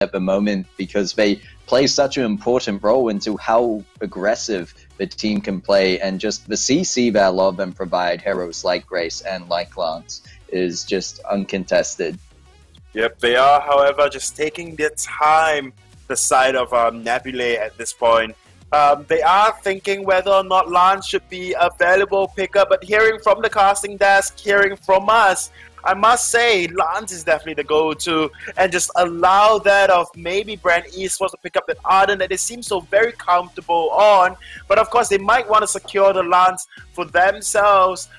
at the moment because they play such an important role into how aggressive the team can play, and just the CC that a lot of them provide, heroes like Grace and like Lance, is just uncontested. Yep, they are, however, just taking their time, the side of Nebulae at this point. They are thinking whether or not Lance should be a valuable pickup, but hearing from the casting desk, hearing from us, I must say Lance is definitely the go-to, and just allow that of maybe Bren Esports to pick up that Arden that they seem so very comfortable on. But of course, they might want to secure the Lance for themselves,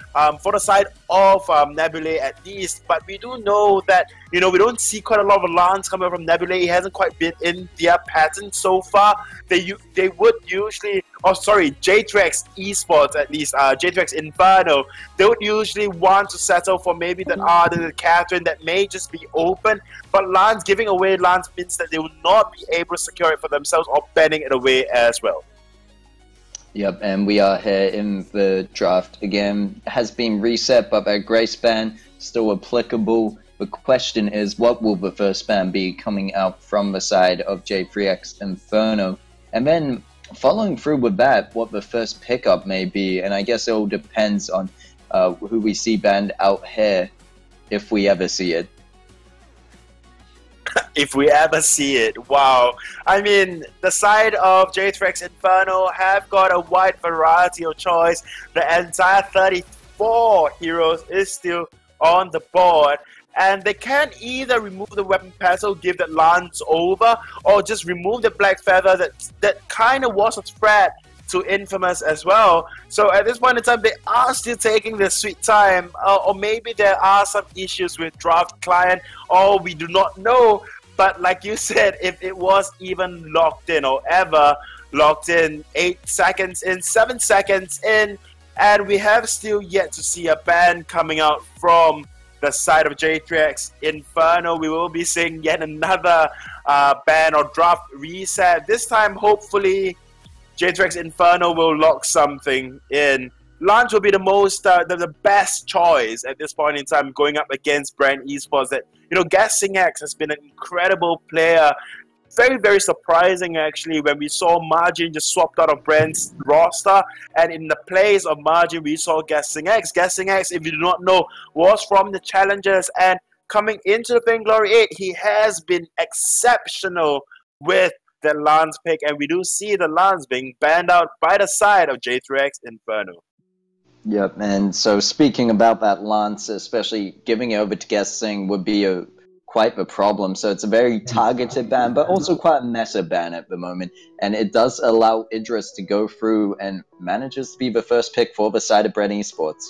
for the side of Nebulae at least. But we do know that, we don't see quite a lot of Lance coming from Nebulae. He hasn't quite been in their pattern so far. They would usually, J3X Esports at least, J3X Inferno, they would usually want to settle for maybe that Arden and Catherine that may just be open. But Lance, giving away Lance means that they will not be able to secure it for themselves or banning it away as well. Yep, and we are here in the draft again. Has been reset, but that Grace ban still applicable. The question is, what will the first ban be coming out from the side of J3X Inferno? And then following through with that, what the first pickup may be, and I guess it all depends on who we see banned out here, if we ever see it. If we ever see it, wow. I mean, the side of J3X Inferno have got a wide variety of choice. The entire 34 heroes is still on the board. And they can either remove the weapon pestle, give that Lance over, or just remove the Black Feather that kind of was a threat to Infamous as well. So at this point in time, they are still taking their sweet time, or maybe there are some issues with draft client, or we do not know. But like you said, if it was even locked in or ever locked in, 8 seconds in, 7 seconds in, and we have still yet to see a ban coming out from the side of J3X Inferno. We will be seeing yet another ban or draft reset. This time, hopefully, J3X Inferno will lock something in. Lance will be the most, the best choice at this point in time, going up against Bren Esports. That J3X has been an incredible player. Very, very surprising actually when we saw Margin just swapped out of Bren's roster, and in the place of Margin we saw J3X. J3X, if you do not know, was from the Challengers, and coming into the Vainglory 8, he has been exceptional with the Lance pick, and we do see the Lance being banned out by the side of J3X Inferno. Yep, and so speaking about that Lance, especially giving it over to Guessing would be quite a problem. So it's a very targeted ban, but also quite a meta ban at the moment. And it does allow Idris to go through and manages to be the first pick for the side of Bren Esports.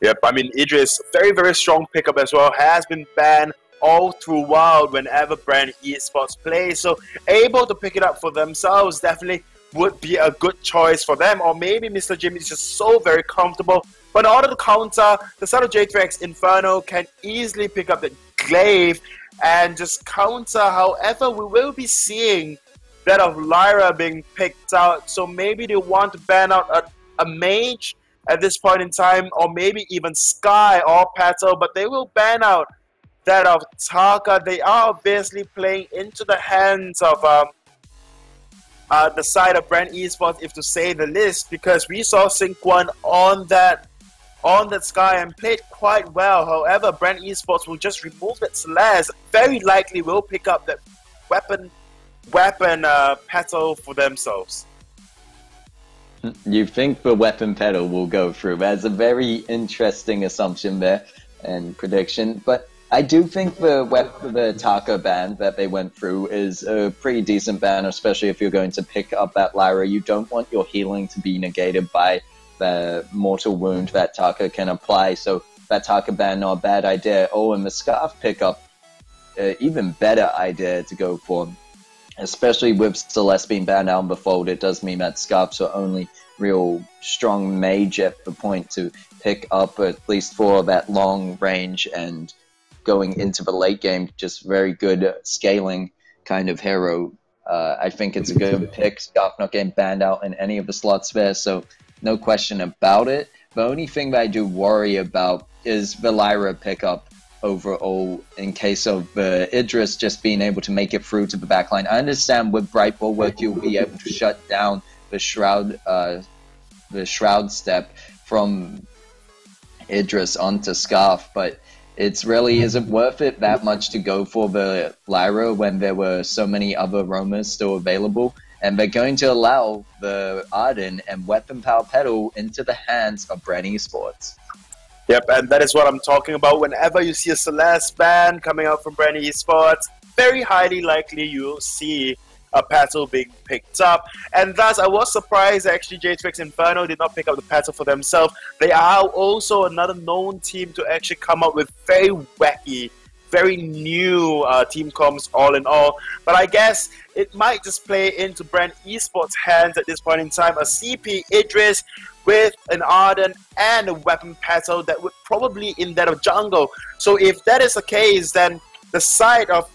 Yep, I mean, Idris, very, very strong pickup as well, has been banned all throughout whenever Bren Esports plays. So able to pick it up for themselves definitely would be a good choice for them, or maybe Mr. Jimmy is just so very comfortable. But in order to counter, the side of J3X Inferno can easily pick up the Glaive and just counter. However, we will be seeing that of Lyra being picked out, so maybe they want to ban out a mage at this point in time, or maybe even Sky or Petal, but they will ban out that of Taka. They are obviously playing into the hands of the side of Bren Esports, if to say the least, because we saw Sync1 on that Sky and played quite well. However, Bren Esports will just remove that Celeste. Very likely will pick up that weapon petal for themselves. You think the weapon petal will go through? That's a very interesting assumption there and prediction, but I do think the Taka ban that they went through is a pretty decent ban, especially if you're going to pick up that Lyra. You don't want your healing to be negated by the mortal wound that Taka can apply, so that Taka ban, not a bad idea. Oh, and the Scarf pickup, even better idea to go for, especially with Celeste being banned out in the fold. It does mean that Scarf's are only real strong mage at the point to pick up, at least for that long range and going into the late game, just very good scaling kind of hero. I think it's a good pick. Scarf not getting banned out in any of the slots there, so no question about it. The only thing that I do worry about is the Lyra pickup overall in case of Idris just being able to make it through to the backline. I understand with Bright Bulwark you'll be able to shut down the Shroud step from Idris onto Scarf, but it's really isn't worth it that much to go for the Lyra when there were so many other roamers still available. And they're going to allow the Arden and Weapon Power Pedal into the hands of Bren Esports. Yep, and that is what I'm talking about. Whenever you see a Celeste ban coming out from Bren Esports, very highly likely you'll see a Petal being picked up. And thus, I was surprised actually J3X Inferno did not pick up the Petal for themselves. They are also another known team to actually come up with very wacky, very new team comps all in all. But I guess it might just play into Bren Esports' hands at this point in time. A CP Idris with an Arden and a Weapon Petal that would probably in that of jungle. So if that is the case, then the side of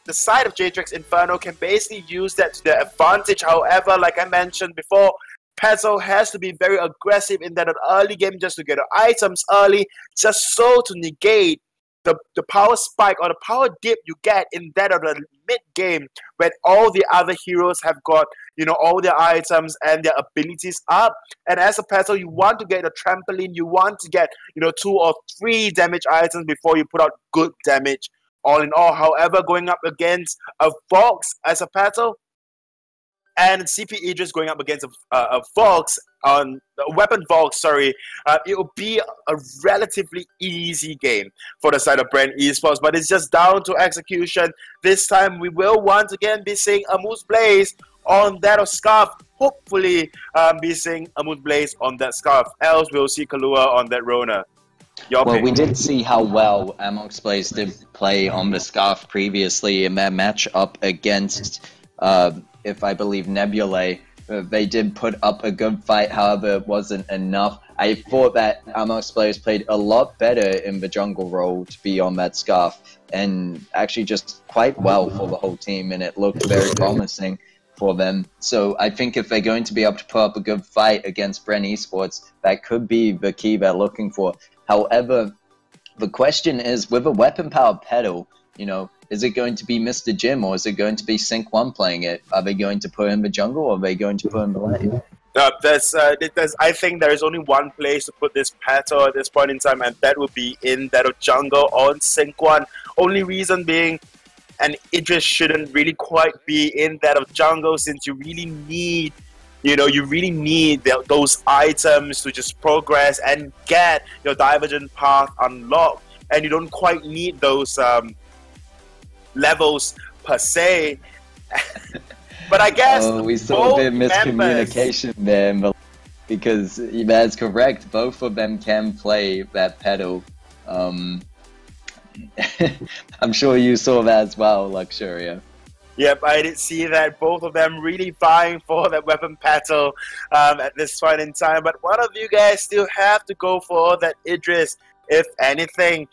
J3X Inferno can basically use that to their advantage. However, like I mentioned before, Petal has to be very aggressive in that early game just to get the items early, just so to negate the power spike or the power dip you get in that of the mid game when all the other heroes have got, you know, all their items and their abilities up. And as a Petal, you want to get a trampoline, you want to get, you know, 2 or 3 damage items before you put out good damage all in all. However, going up against a Vox as a Petal and CP Idris going up against a Vox on a Weapon Vox, sorry, it will be a relatively easy game for the side of Bren Esports, but it's just down to execution. This time we will once again be seeing a Moose Blaze on that of Scarf. Hopefully be seeing a Moose Blaze on that Scarf, else we'll see Kalua on that Rona. Well, we did see how well Amox Blaze did play on the Scarf previously in that match up against, if I believe, Nebulae. They did put up a good fight, however, it wasn't enough. I thought that Amox Blaze played a lot better in the jungle role to be on that Scarf, and actually just quite well for the whole team, and it looked very promising for them. So I think if they're going to be able to put up a good fight against Bren Esports, that could be the key they're looking for. However, the question is, with a Weapon Power Pedal, you know, is it going to be Mr. Jim or is it going to be Sync 1 playing it? Are they going to put in the jungle or are they going to put in the lane? I think there is only one place to put this Petal at this point in time, and that would be in that of jungle on Sync 1. Only reason being, and Idris shouldn't really quite be in that of jungle, since you really need, you know, those items to just progress and get your divergent path unlocked, and you don't quite need those levels per se. But I guess we saw a bit of miscommunication there, because that's correct. Both of them can play that Petal. I'm sure you saw that as well, Luxuria. Yep, I did see that. Both of them really vying for that Weapon Petal at this point in time. But one of you guys still have to go for that Idris, if anything.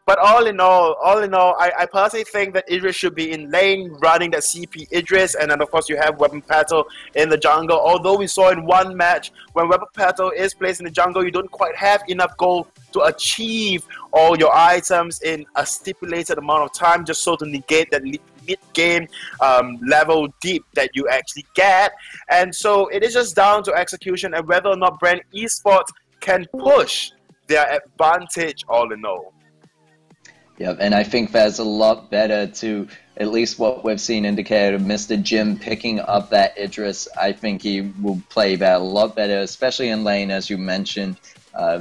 But all in all, I personally think that Idris should be in lane running that CP Idris, and then of course you have Weapon Petal in the jungle. Although we saw in one match, when Weapon Petal is placed in the jungle, you don't quite have enough gold to achieve all your items in a stipulated amount of time, just so to negate that mid-game level deep that you actually get. And so it is just down to execution and whether or not Bren Esports can push their advantage all in all. Yeah, and I think that's a lot better to, at least what we've seen indicated, Mr. Jim picking up that Idris. I think he will play that a lot better, especially in lane, as you mentioned,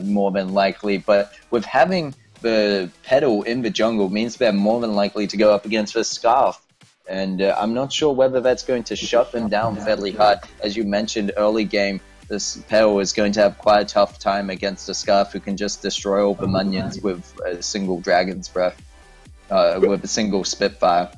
more than likely. But with having the Petal in the jungle means they're more than likely to go up against the Scarf. And I'm not sure whether that's going to shut them down fairly hard. As you mentioned, early game, this Petal is going to have quite a tough time against a Scarf who can just destroy all the minions with a single Dragon's Breath, with a single Spitfire.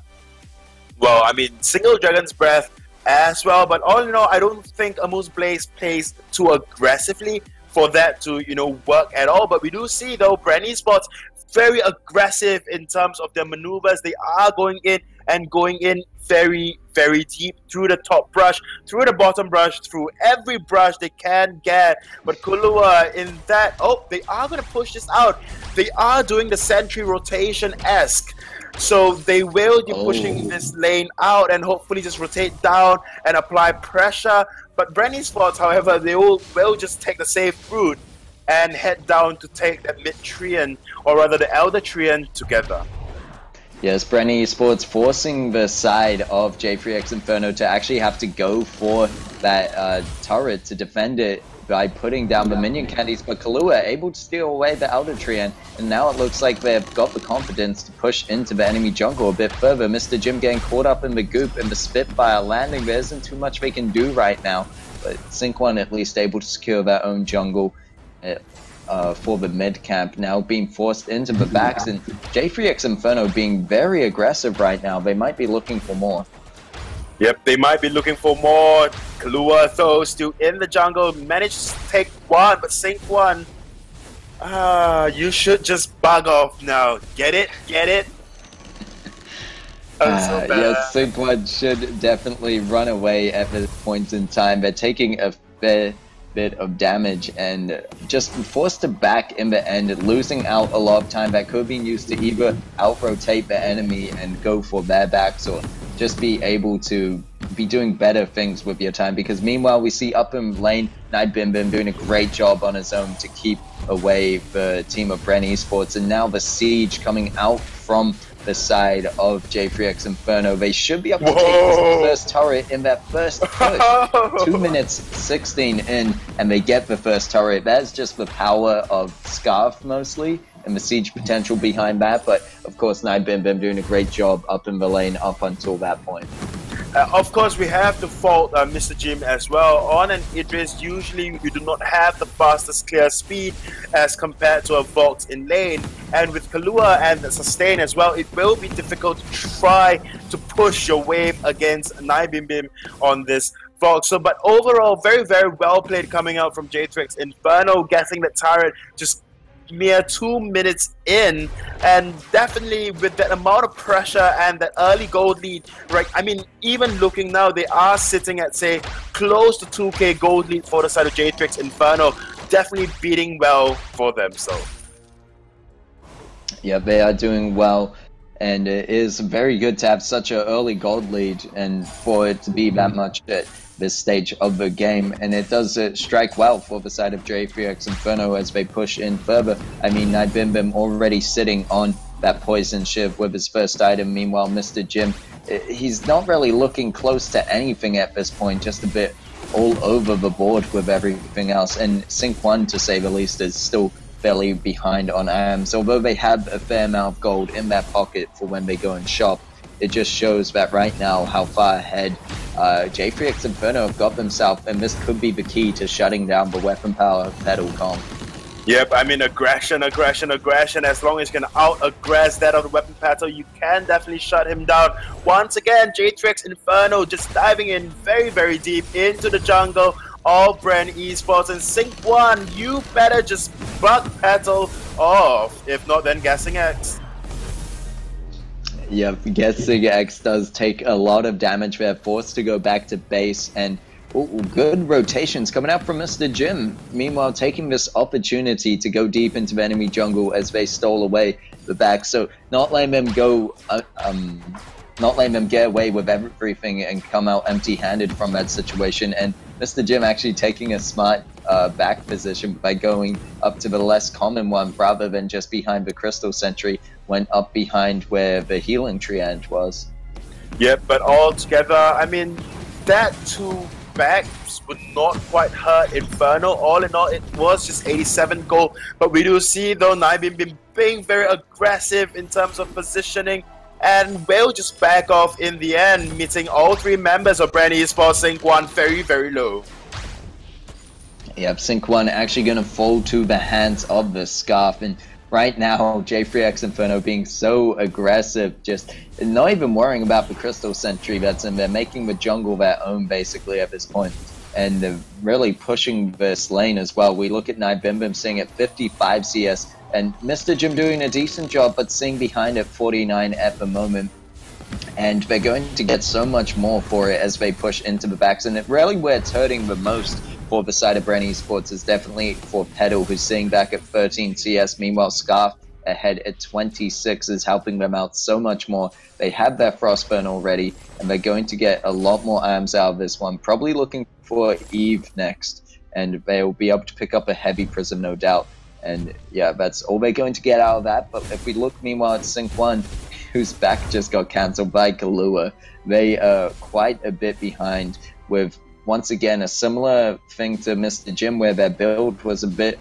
Well, I mean, single Dragon's Breath as well, but all in all, I don't think a Moose Blaze plays too aggressively for that to, you know, work at all. But we do see, though, Bren Esports very aggressive in terms of their maneuvers. They are going in and going in very, very deep through the top brush, through the bottom brush, through every brush they can get. But Kulua in that, oh, they are going to push this out. They are doing the sentry rotation-esque. So they will be pushing this lane out and hopefully just rotate down and apply pressure. But Bren Esports, however, they will just take the safe route and head down to take that mid Treant, or rather the Elder Treant, together. Yes, Bren Esports forcing the side of J3X Inferno to actually have to go for that turret to defend it by putting down the minion candies, but Kulua able to steal away the Elder Treant, and now it looks like they've got the confidence to push into the enemy jungle a bit further. Mr. Jim getting caught up in the goop and the Spitfire landing. There isn't too much they can do right now, but Sync1 at least able to secure their own jungle for the mid camp, now being forced into the backs, and J3X Inferno being very aggressive right now. They might be looking for more. Yep, they might be looking for more. Kulua, though, still in the jungle, managed to take one, but Sync1, you should just bug off now. Get it? Get it? Yes, Sync1 should definitely run away at this point in time. They're taking a fair bit of damage and just forced to back in the end, losing out a lot of time that could be used to either out-rotate the enemy and go for their backs, or just be able to be doing better things with your time. Because meanwhile, we see up in lane, Nightbimbim doing a great job on his own to keep away the team of Bren Esports, and now the siege coming out from the side of J3X Inferno. They should be able to take this first turret in that first push. 2 minutes 16 in, and they get the first turret. That's just the power of Scarf mostly, and the siege potential behind that. But of course, Nightbimbim doing a great job up in the lane up until that point. Of course, we have to fault Mr. Jim as well. On an Idris, usually you do not have the fastest clear speed as compared to a Vox in lane. And with Kulua and the sustain as well, it will be difficult to try to push your wave against Nightbimbim on this Vox. So, but overall, very, very well played coming out from J3X Inferno, getting the turret just mere 2 minutes in, and definitely with that amount of pressure and that early gold lead, right? I mean, even looking now, they are sitting at, say, close to 2k gold lead for the side of J3X Inferno, definitely beating well for them. So yeah, they are doing well, and it is very good to have such an early gold lead and for it to be that much at this stage of the game, and it does strike well for the side of J3X Inferno as they push in further. I mean, Nightbimbim already sitting on that poison shiv with his first item. Meanwhile, Mr. Jim, he's not really looking close to anything at this point, just a bit all over the board with everything else. And Sync1, to say the least, is still fairly behind on AMs, although they have a fair amount of gold in that pocket for when they go and shop. It just shows that right now how far ahead J3X Inferno have got themselves, and this could be the key to shutting down the weapon power pedal comp. Yep, I mean, aggression, aggression, aggression. As long as you can out-aggress that of the weapon battle, you can definitely shut him down. Once again, J3X Inferno just diving in very, very deep into the jungle of Bren Esports. And Sync1, you better just bug pedal off. If not, then Guessing X. Yep, Guessing X does take a lot of damage. They're forced to go back to base, and good rotations coming out from Mr. Jim. Meanwhile, taking this opportunity to go deep into the enemy jungle as they stole away the back. So not letting them go, not letting them get away with everything and come out empty-handed from that situation. And Mr. Jim actually taking a smart back position by going up to the less common one rather than just behind the Crystal Sentry, went up behind where the healing triage was. Yep, but all together, I mean, that 2 backs would not quite hurt Inferno. All in all, it was just 87 gold. But we do see, though, Nightbimbim being very aggressive in terms of positioning, and will just back off in the end, meeting all 3 members of Bren Esports, Sync1 very, very low. Yep, Sync1 actually going to fall to the hands of the Scarf, and right now, J3X Inferno being so aggressive, just not even worrying about the Crystal Sentry that's in there, making the jungle their own basically at this point, and really pushing this lane as well. We look at Nightbimbim seeing at 55 CS, and Mr. Jim doing a decent job, but seeing behind at 49 at the moment. And they're going to get so much more for it as they push into the backs. And really where it's hurting the most for the side of Bren Esports is definitely for Pedal, who's sitting back at 13 CS. Meanwhile, Scarf ahead at 26 is helping them out so much more. They have their Frostburn already, and they're going to get a lot more arms out of this one. Probably looking for Eve next, and they'll be able to pick up a Heavy Prism, no doubt. And yeah, that's all they're going to get out of that. But if we look meanwhile at Sync 1, whose back just got cancelled by Kahlua, they are quite a bit behind with, once again, a similar thing to Mr. Jim, where their build was a bit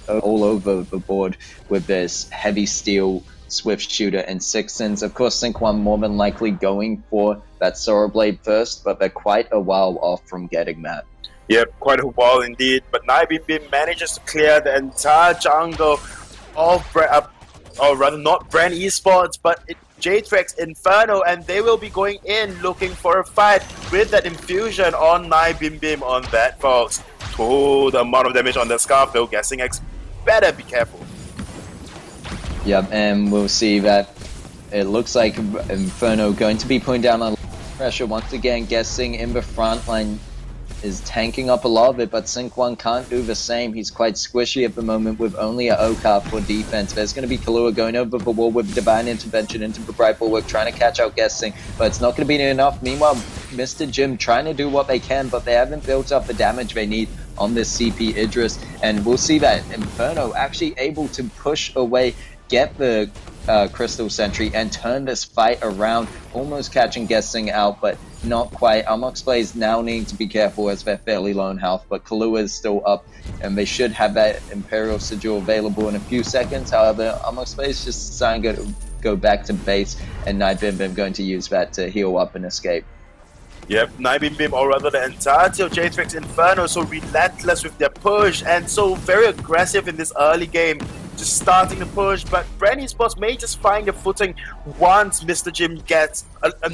all over the board with this heavy steel, swift shooter, and Sixtons. Of course, Sync 1 more than likely going for that Sora Blade first, but they're quite a while off from getting that. Yep, quite a while indeed. But Bim manages to clear the entire jungle of or rather not Bren Esports, but J3X Inferno, and they will be going in looking for a fight with that infusion on Bim on that, folks. Oh, the amount of damage on the Scarf though, Guessing X better be careful. Yep, and we'll see that it looks like Inferno going to be putting down a lot of pressure once again. Guessing in the front line is tanking up a lot of it, but Sync 1 can't do the same. He's quite squishy at the moment with only an O-card for defense. There's going to be Kahlua going over the wall with Divine Intervention into the Bright Bulwark, trying to catch out Guessing, but it's not going to be enough. Meanwhile, Mr. Jim trying to do what they can, but they haven't built up the damage they need on this CP Idris, and we'll see that Inferno actually able to push away, get the Crystal Sentry, and turn this fight around, almost catching Guessing out, but not quite. Amok's Blaze now needing to be careful as they're fairly low in health, but Kahlua is still up, and they should have that Imperial Sigil available in a few seconds. However, Amok's Blaze just deciding to go back to base, and Bim going to use that to heal up and escape. Yep, Bim, or rather the entirety of J3X Inferno, so relentless with their push and so very aggressive in this early game, just starting to push. But Bren Esports may just find a footing once Mr. Jim gets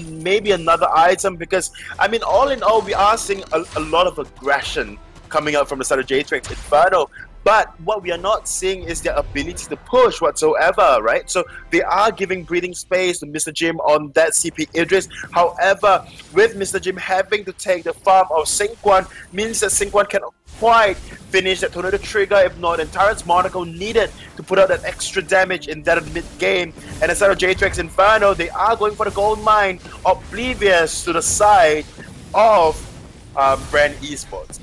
maybe another item, because, I mean, all in all, we are seeing a lot of aggression coming out from the side of J3X Inferno. But what we are not seeing is their ability to push whatsoever, right? So they are giving breathing space to Mr. Jim on that CP Idris. However, with Mr. Jim having to take the farm of Sync 1, means that Sync 1 cannot quite finish that Tornado Trigger, if not, and Tyrant's Monaco needed to put out that extra damage in that mid-game. And instead of J3X Inferno, they are going for the gold mine, oblivious to the side of Bren Esports.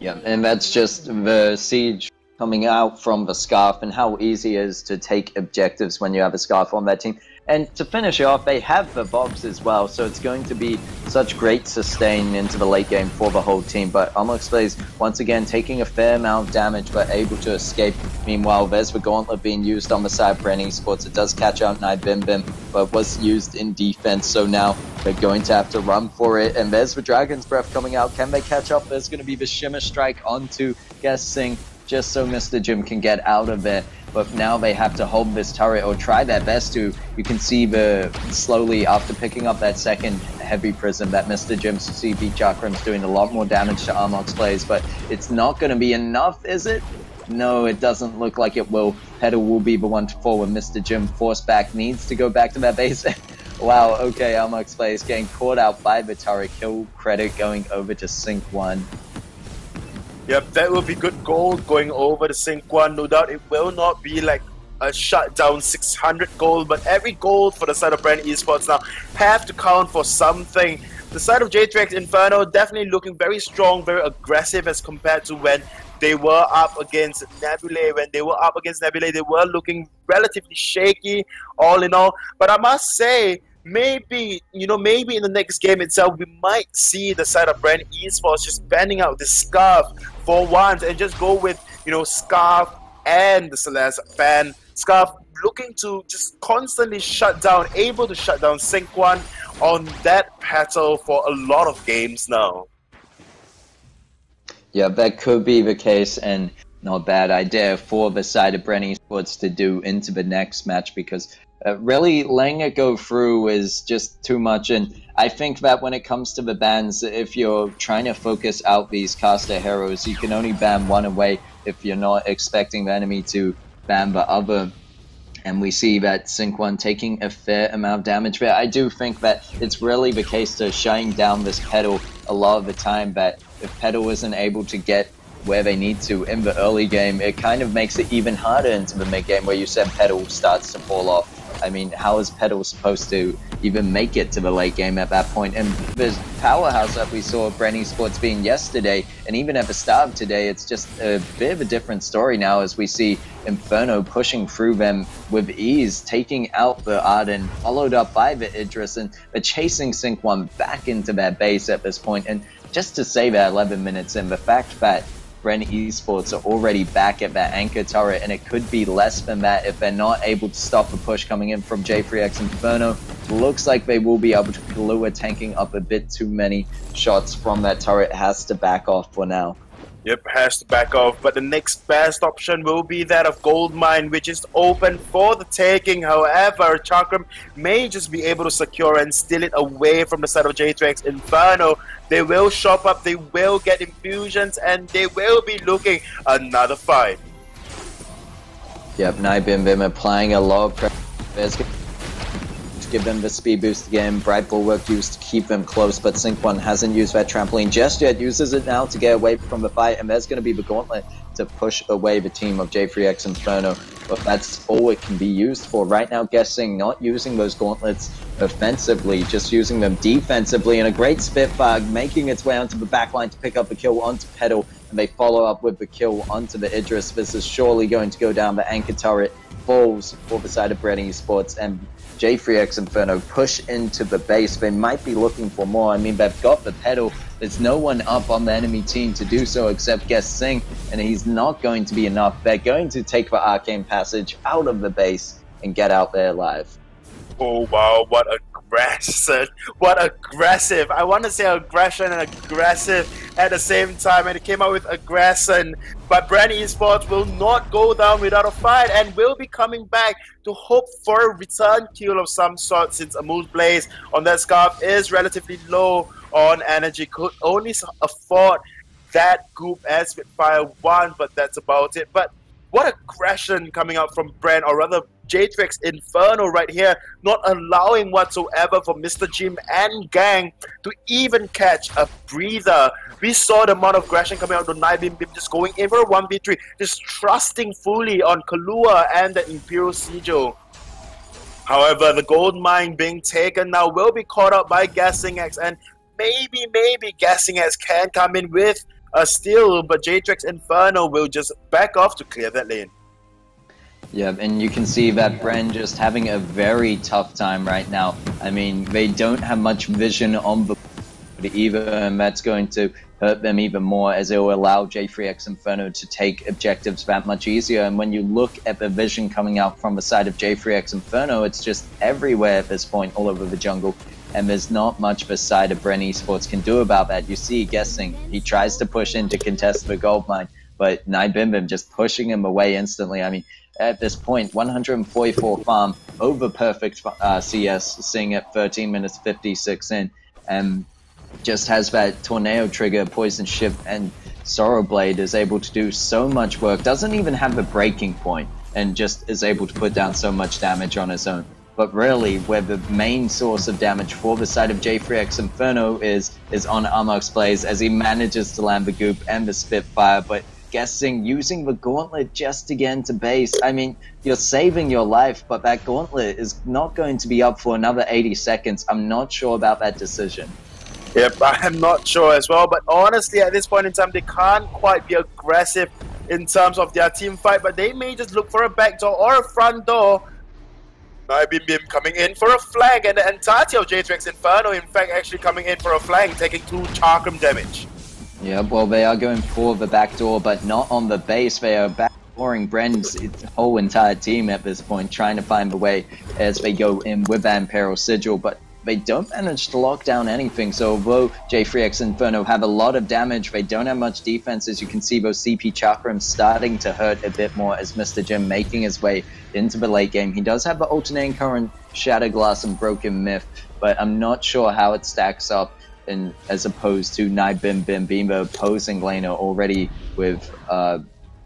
Yeah, and that's just the siege coming out from the Scarf and how easy it is to take objectives when you have a Scarf on that team. And to finish it off, they have the box as well, so it's going to be such great sustain into the late game for the whole team. But Amok's Blaze, once again, taking a fair amount of damage, but able to escape. Meanwhile, there's the Gauntlet being used on the side of Bren Esports. It does catch out Bim, but was used in defense, so now they're going to have to run for it. And there's the Dragon's Breath coming out. Can they catch up? There's going to be the Shimmer Strike onto Guessing, just so Mr. Jim can get out of it. But now they have to hold this turret, or try their best to. You can see slowly after picking up that second Heavy Prism that Mr. Jim's CP Chakram's doing a lot more damage to Amok's Blaze, but it's not going to be enough, is it? No, it doesn't look like it will. Pedal will be the one to fall when Mr. Jim forced back, needs to go back to that base. Wow, okay, Amok's Blaze getting caught out by the turret. Kill credit going over to Sync 1. Yep, that will be good gold going over to Sync 1. No doubt it will not be like a shutdown 600 gold, but every gold for the side of Bren Esports now have to count for something. The side of J3X Inferno definitely looking very strong, very aggressive as compared to when they were up against Nebulae. When they were up against Nebulae, they were looking relatively shaky, all in all. But I must say, maybe in the next game itself, we might see the side of Bren Esports just banning out the Scarf for once and just go with, Scarf and the Celeste ban. Scarf looking to just constantly shut down, able to shut down Sync 1 on that battle for a lot of games now. Yeah, that could be the case, and not a bad idea for the side of Bren Esports to do into the next match, because really letting it go through is just too much. And I think that when it comes to the bans, if you're trying to focus out these caster heroes, you can only ban one away if you're not expecting the enemy to ban the other. And we see that Sync1 taking a fair amount of damage, but I do think that it's really the case to shutting down this pedal a lot of the time, that if pedal isn't able to get where they need to in the early game, it kind of makes it even harder into the mid game, where you said pedal starts to fall off. I mean, how is pedal supposed to even make it to the late game at that point? And the powerhouse that we saw Bren Esports being yesterday, and even at the start of today, it's just a bit of a different story now, as we see Inferno pushing through them with ease, taking out the Arden, followed up by the Idris, and they're chasing Sync1 back into their base at this point. And just to say that 11 minutes in, the fact that Bren Esports are already back at that anchor turret, and it could be less than that if they're not able to stop the push coming in from J3X Inferno. Looks like they will be able to. Kahlua tanking up a bit too many shots from that turret, has to back off for now. Yep, has to back off, but the next best option will be that of Goldmine, which is open for the taking. However, Chakram may just be able to secure and steal it away from the side of J3X Inferno. They will shop up, they will get infusions, and they will be looking another fight. Yep, Nibim applying a lot of pressure. Give them the speed boost again. Bright Bulwark used to keep them close, but Sync1 hasn't used that trampoline just yet. Uses it now to get away from the fight, and there's going to be the gauntlet to push away the team of J3X Inferno. But that's all it can be used for right now. Guessing not using those gauntlets offensively, just using them defensively. And a great Spitfire making its way onto the backline to pick up the kill onto Pedal, and they follow up with the kill onto the Idris. This is surely going to go down. The anchor turret falls for the side of Bren Esports, and J3X Inferno push into the base. They might be looking for more. I mean, they've got the pedal. There's no one up on the enemy team to do so except Guest Sing, and he's not going to be enough. They're going to take the Arcane Passage out of the base and get out there alive. Oh wow, what aggressive, what aggressive. I want to say aggression and aggressive at the same time, and it came out with aggression. But Bren Esports will not go down without a fight, and will be coming back to hope for a return kill of some sort, since Amu's Blaze on that Scarf is relatively low on energy, could only afford that group as Spitfire 1, but that's about it. But what aggression coming out from Bren, or rather J3X Inferno right here, not allowing whatsoever for Mr. Jim and gang to even catch a breather. We saw the amount of aggression coming out of Nibim just going in for a 1v3, just trusting fully on Kahlua and the Imperial Sigil. However, the gold mine being taken now will be caught up by Gassing X, and maybe Gassing X can come in with a steal, but J3X Inferno will just back off to clear that lane. Yeah, and you can see that Bren just having a very tough time right now. I mean, they don't have much vision on the either, and that's going to hurt them even more, as it will allow J3X Inferno to take objectives that much easier. And when you look at the vision coming out from the side of J3X Inferno, it's just everywhere at this point, all over the jungle. And there's not much the side of Bren Esports can do about that. You see Guessing, he tries to push in to contest the gold mine, but Nibim just pushing him away instantly. I mean, at this point, 144 farm, over perfect CS, seeing at 13 minutes 56 in, and just has that Tornado trigger, Poison Ship, and Sorrow Blade is able to do so much work. Doesn't even have the breaking point, and just is able to put down so much damage on his own. But really, where the main source of damage for the side of J3X Inferno is on Amok's Blaze, as he manages to land the Goop and the Spitfire, but Guessing using the Gauntlet just to get into base. I mean, you're saving your life, but that Gauntlet is not going to be up for another 80 seconds. I'm not sure about that decision. Yep, I'm not sure as well, but honestly, at this point in time, they can't quite be aggressive in terms of their team fight, but they may just look for a back door or a front door. Nibim coming in for a flank, and the entirety of J3X Inferno, in fact, actually coming in for a flank, taking 2 Chakram damage. Yeah, well, they are going for the back door, but not on the base. They are backdooring Bren's whole entire team at this point, trying to find the way as they go in with that Imperial Sigil, but they don't manage to lock down anything. So although J3X Inferno have a lot of damage, they don't have much defense. As you can see, those CP Chakrams starting to hurt a bit more as Mr. Jim making his way into the late game. He does have the alternating current, Shatter Glass, and Broken Myth, but I'm not sure how it stacks up as opposed to Nibim, the opposing laner, already with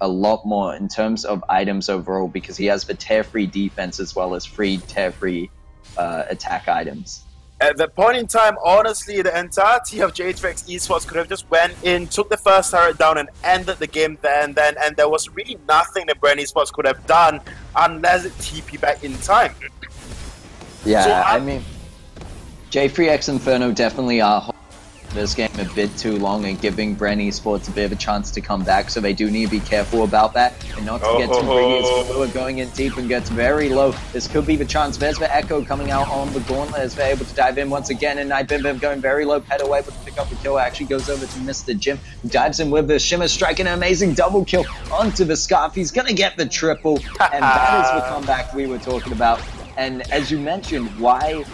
a lot more in terms of items overall, because he has the tear-free defense as well as free tear-free attack items. At that point in time, honestly, the entirety of J3X Esports could have just went in, took the first turret down, and ended the game there and then, and there was really nothing that Bren Esports could have done unless it TP back in time. Yeah, so, I mean, J3X Inferno definitely are holding this game a bit too long and giving Bren Esports a bit of a chance to come back, so they do need to be careful about that and not to get too greedy. We're going in deep and gets very low. This could be the chance. There's the Echo coming out on the Gauntlet as they're able to dive in once again, and Nightbim going very low. Petal able to pick up the kill. Actually goes over to Mr. Jim, who dives in with the Shimmer Strike, an amazing double kill onto the Scarf. He's going to get the triple, and that is the comeback we were talking about. And as you mentioned, why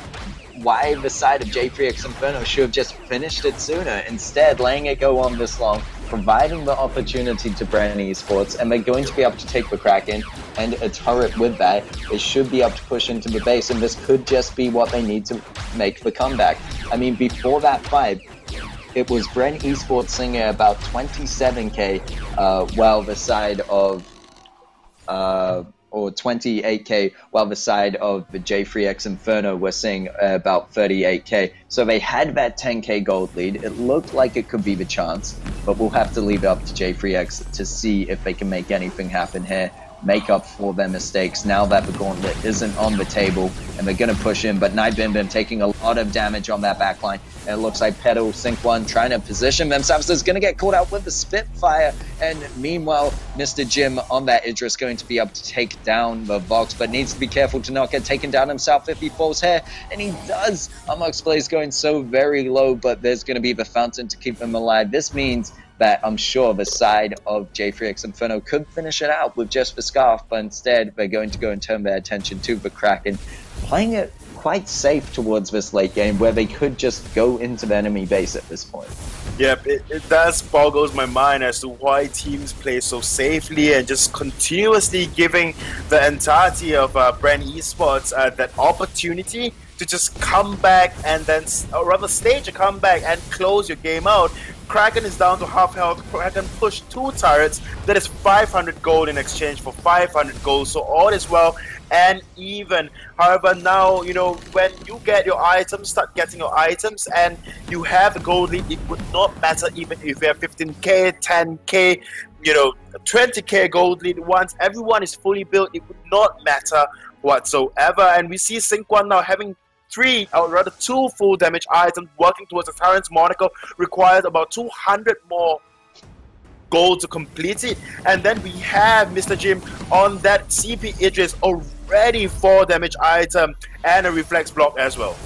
the side of J3X Inferno should have just finished it sooner, instead letting it go on this long, providing the opportunity to Bren Esports, and they're going to be able to take the Kraken and a turret with that. They should be able to push into the base, and this could just be what they need to make the comeback. I mean, before that fight, it was Bren Esports singing about 27k, while the side of or 28k, while the side of the J3X Inferno were seeing about 38k. So they had that 10k gold lead. It looked like it could be the chance, but we'll have to leave it up to J3X to see if they can make anything happen here, make up for their mistakes now that the Gauntlet isn't on the table, and they're going to push in, but Nightbim taking a lot of damage on that backline. And it looks like Petal, Sync 1 trying to position themselves. Is going to get caught out with the Spitfire. And meanwhile, Mr. Jim on that Idris going to be able to take down the Vox, but needs to be careful to not get taken down himself if he falls here. And he does. Amok's Blaze going so very low, but there's going to be the Fountain to keep him alive. This means that I'm sure the side of J3X Inferno could finish it out with just the Scarf, but instead they're going to go and turn their attention to the Kraken, playing it quite safe towards this late game where they could just go into the enemy base at this point. Yep, it does boggles my mind as to why teams play so safely and just continuously giving the entirety of Bren Esports that opportunity to just come back and then, or rather stage a comeback and close your game out. Kraken is down to half health. Kraken push 2 turrets. That is 500 gold in exchange for 500 gold. So all is well and even. However, now, you know, when you get your items, start getting your items, and you have a gold lead, it would not matter even if you have 15k, 10k, you know, 20k gold lead. Once everyone is fully built, it would not matter whatsoever. And we see Sync 1 now having 3, or rather 2 full damage items working towards a Tyrant's Monaco. Requires about 200 more gold to complete it. And then we have Mr. Jim on that CP Idris, already 4 damage item and a reflex block as well.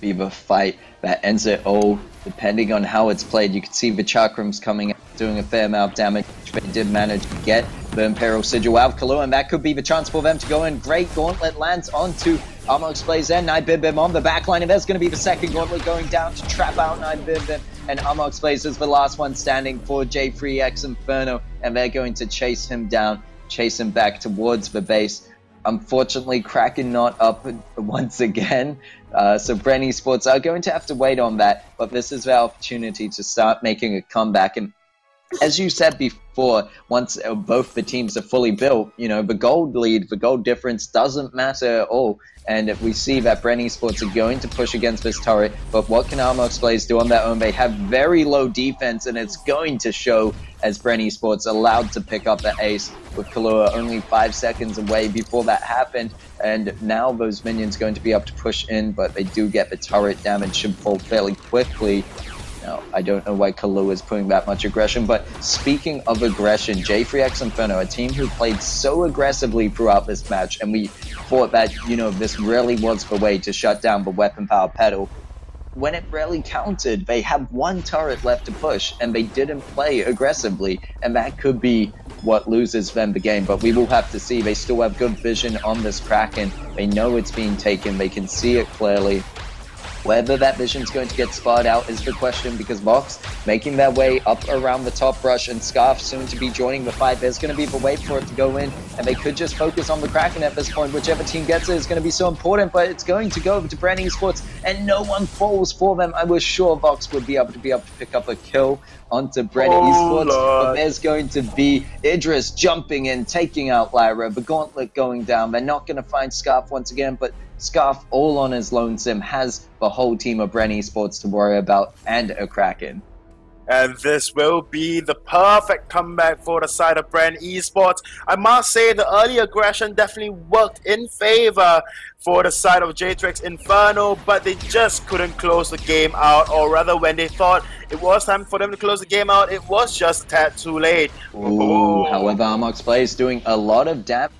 Be the fight that ends it all, depending on how it's played. You can see the Chakrams coming out, doing a fair amount of damage. They did manage to get the Imperial Sigil out of Kalu, and that could be the chance for them to go in. Great Gauntlet lands onto Amok's Blaze and Nightbim on the backline, and there's going to be the second Gauntlet going down to trap out Nightbim, and Amok's Blaze is the last one standing for J3X Inferno, and they're going to chase him down, chase him back towards the base. Unfortunately, Kraken not up once again, so Bren Esports are going to have to wait on that, but this is their opportunity to start making a comeback. And as you said before, once both the teams are fully built, you know, the gold lead, the gold difference doesn't matter at all. And we see that Bren Esports are going to push against this turret, but what can Amok's Blaze do on their own? They have very low defense, and it's going to show as Bren Esports allowed to pick up the ace with Kalua only 5 seconds away before that happened. And now those minions going to be able to push in, but they do get the turret damage, should fall fairly quickly. Now, I don't know why Kalu is putting that much aggression, but speaking of aggression, J3X Inferno, a team who played so aggressively throughout this match, and we thought that, you know, this really was the way to shut down the weapon power Petal. When it really counted, they have 1 turret left to push, and they didn't play aggressively, and that could be what loses them the game, but we will have to see. They still have good vision on this Kraken. They know it's being taken. They can see it clearly. Whether that vision's going to get spotted out is the question, because Vox making their way up around the top brush and Scarf soon to be joining the fight. There's going to be the wait for it to go in, and they could just focus on the Kraken at this point. Whichever team gets it is going to be so important, but it's going to go over to Bren Esports, and no one falls for them. I was sure Vox would be able to pick up a kill onto Bren Esports, but there's going to be Idris jumping in, taking out Lyra, the gauntlet going down. They're not going to find Scarf once again, but Scarf, all on his lonesome, has the whole team of Bren Esports to worry about and a Kraken. And this will be the perfect comeback for the side of Bren Esports. I must say the early aggression definitely worked in favor for the side of J3X Inferno, but they just couldn't close the game out, or rather when they thought it was time for them to close the game out, it was just a tad too late. Ooh, however, Amok's play is doing a lot of damage.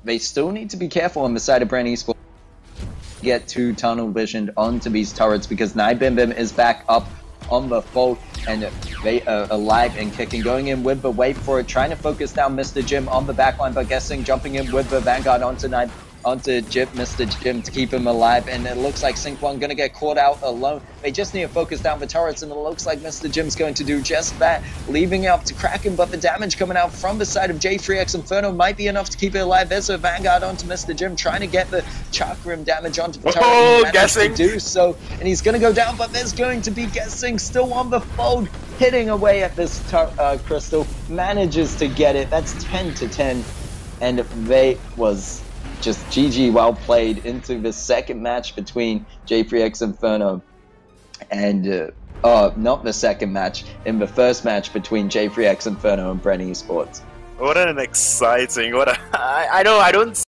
They still need to be careful on the side of Bren Esports. Get too tunnel visioned onto these turrets, because Bim is back up on the fold, and they are alive and kicking, going in with the wait for it, trying to focus down Mr. Jim on the backline, but guessing jumping in with the Vanguard onto Mr. Jim to keep him alive, and it looks like Sync1 gonna get caught out alone. They just need to focus down the turrets, and it looks like Mr. Jim's going to do just that, leaving it up to Kraken, but the damage coming out from the side of J3X Inferno might be enough to keep it alive. There's a Vanguard onto Mr. Jim, trying to get the Chakram damage onto the turret. He managed to do so, and he's gonna go down, but there's going to be Guessing still on the fold, hitting away at this crystal, manages to get it. That's 10 to 10, and they was just GG, well played into the second match between J3X Inferno and, not the second match, in the first match between J3X Inferno and Bren Esports. What an exciting, I don't